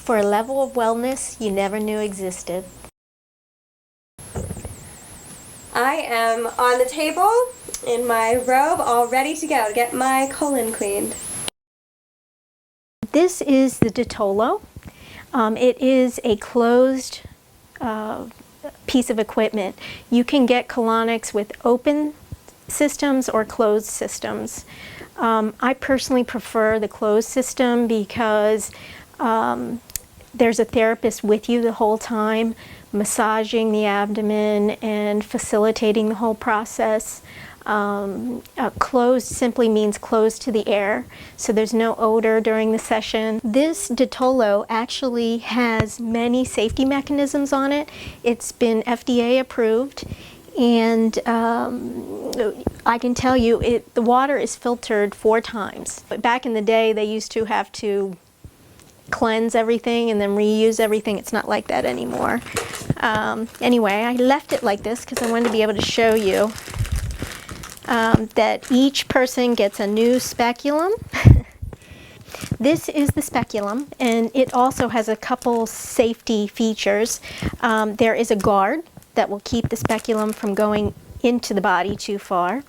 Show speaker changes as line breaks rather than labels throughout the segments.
for a level of wellness you never knew existed.
I am on the table in my robe, all ready to go to get my colon cleaned.
This is the Ditolo. It is a closed piece of equipment. You can get colonics with open systems or closed systems. I personally prefer the closed system because there's a therapist with you the whole time, massaging the abdomen and facilitating the whole process. Closed simply means closed to the air, so there's no odor during the session. This Ditolo actually has many safety mechanisms on it. It's been FDA approved, and I can tell you the water is filtered 4 times. But back in the day, they used to have to cleanse everything and then reuse everything. It's not like that anymore. Anyway, I left it like this because I wanted to be able to show you that each person gets a new speculum. This is the speculum, and it also has a couple safety features. There is a guard that will keep the speculum from going into the body too far.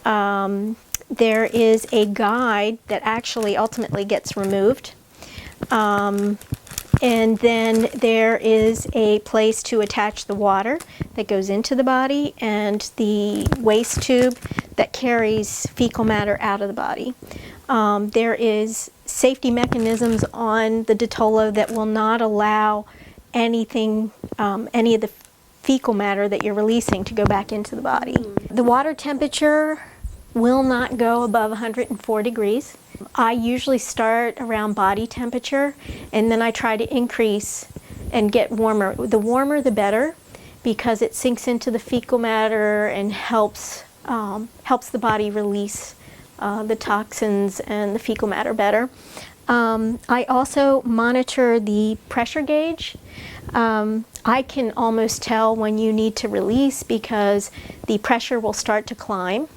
There is a guide that actually ultimately gets removed. And then there is a place to attach the water that goes into the body and the waste tube that carries fecal matter out of the body. There is safety mechanisms on the Ditolo that will not allow anything, any of the fecal matter that you're releasing to go back into the body. The water temperature will not go above 104 degrees. I usually start around body temperature, and then I try to increase and get warmer. The warmer the better, because it sinks into the fecal matter and helps the body release the toxins and the fecal matter better. I also monitor the pressure gauge. I can almost tell when you need to release because the pressure will start to climb.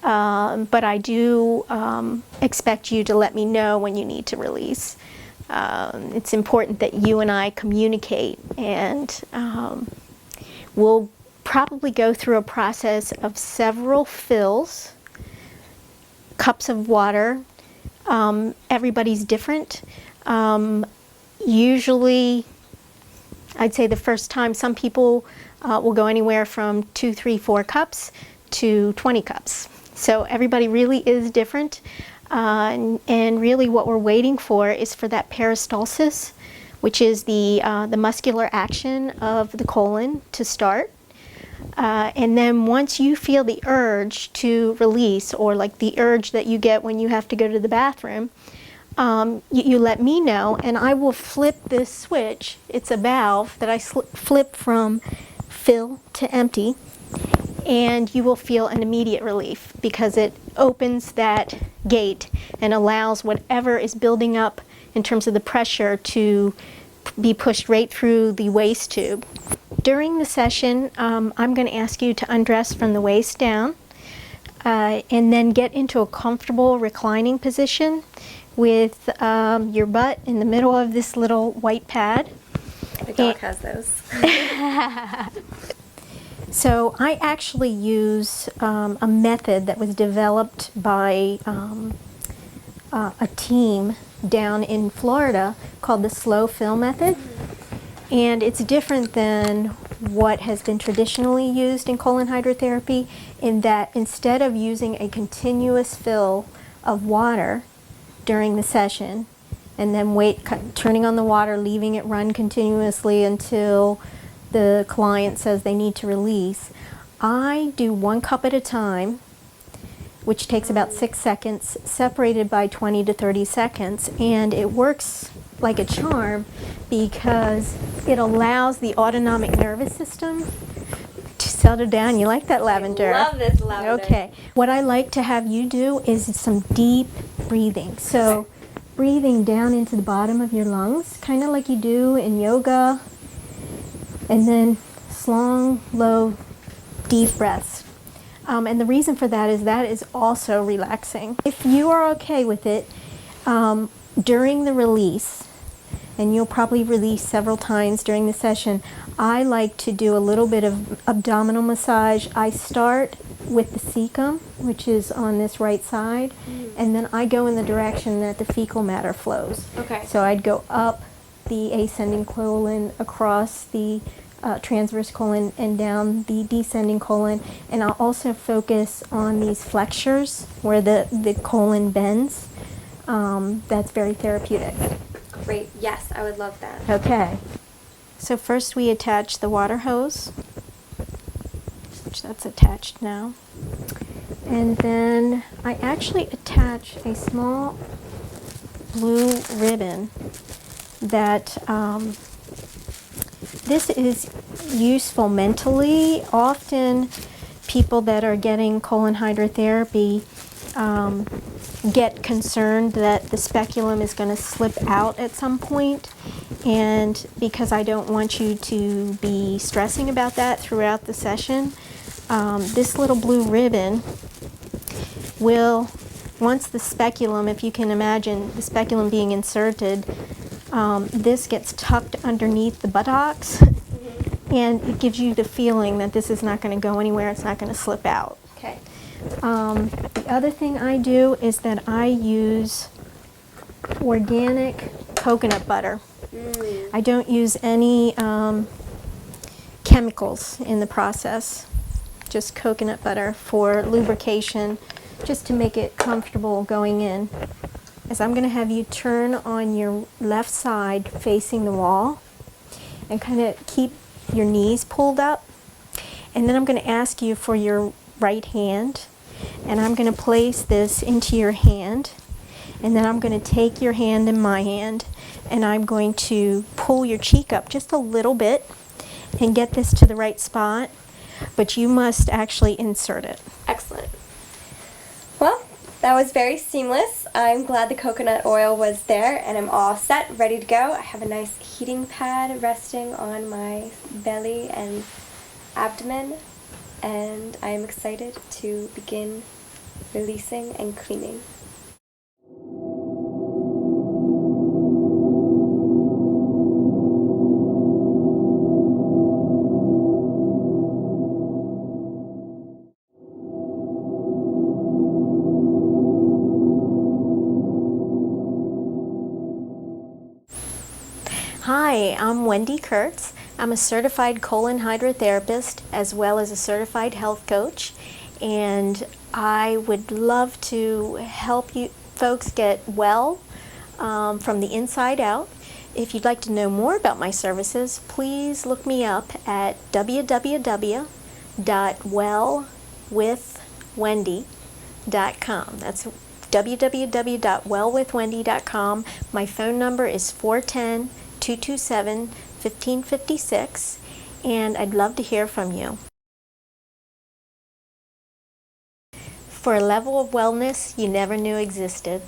But I do expect you to let me know when you need to release. It's important that you and I communicate, and we'll probably go through a process of several fills, cups of water. Everybody's different. Usually, I'd say the first time, some people will go anywhere from 2, 3, 4 cups to 20 cups. So everybody really is different, and really what we're waiting for is for that peristalsis, which is the muscular action of the colon, to start. And then once you feel the urge to release, or like the urge that you get when you have to go to the bathroom, you let me know, and I will flip this switch. It's a valve that I flip from fill to empty. And you will feel an immediate relief because it opens that gate and allows whatever is building up in terms of the pressure to be pushed right through the waste tube. During the session, I'm going to ask you to undress from the waist down and then get into a comfortable reclining position with your butt in the middle of this little white pad.
My dog has those.
So I actually use a method that was developed by a team down in Florida called the slow fill method. And it's different than what has been traditionally used in colon hydrotherapy, in that instead of using a continuous fill of water during the session and then turning on the water, leaving it run continuously until the client says they need to release, I do 1 cup at a time, which takes about 6 seconds, separated by 20 to 30 seconds, and it works like a charm because it allows the autonomic nervous system to settle down. You like that lavender?
I love this lavender.
Okay. What I like to have you do is some deep breathing. So breathing down into the bottom of your lungs, kind of like you do in yoga, and then long, low, deep breaths. And the reason for that is also relaxing. If you are okay with it, during the release, and you'll probably release several times during the session. I like to do a little bit of abdominal massage. I start with the cecum, which is on this right side, and then I go in the direction that the fecal matter flows.
Okay.
So I'd go up the ascending colon, across the transverse colon, and down the descending colon. And I'll also focus on these flexures where the colon bends. That's very therapeutic.
Great. Yes, I would love that.
Okay. So first we attach the water hose, which that's attached now. And then I actually attach a small blue ribbon that this is useful mentally. Often people that are getting colon hydrotherapy get concerned that the speculum is going to slip out at some point, and because I don't want you to be stressing about that throughout the session, this little blue ribbon will, once the speculum, if you can imagine the speculum being inserted, this gets tucked underneath the buttocks, and it gives you the feeling that this is not going to go anywhere, it's not going to slip out.
Okay.
The other thing I do is that I use organic coconut butter. I don't use any chemicals in the process, just coconut butter for lubrication, just to make it comfortable going in. As I'm going to have you turn on your left side facing the wall and kind of keep your knees pulled up, and then I'm going to ask you for your right hand, and I'm going to place this into your hand, and then I'm going to take your hand in my hand, and I'm going to pull your cheek up just a little bit and get this to the right spot, but you must actually insert it.
Excellent. Well, that was very seamless. I'm glad the coconut oil was there, and I'm all set, ready to go. I have a nice heating pad resting on my belly and abdomen, and I am excited to begin releasing and cleaning.
Hi, I'm Wendy Kurtz. I'm a certified colon hydrotherapist as well as a certified health coach, and I would love to help you folks get well from the inside out. If you'd like to know more about my services, please look me up at www.wellwithwendy.com. That's www.wellwithwendy.com. My phone number is 410-227-1556, and I'd love to hear from you. For a level of wellness you never knew existed.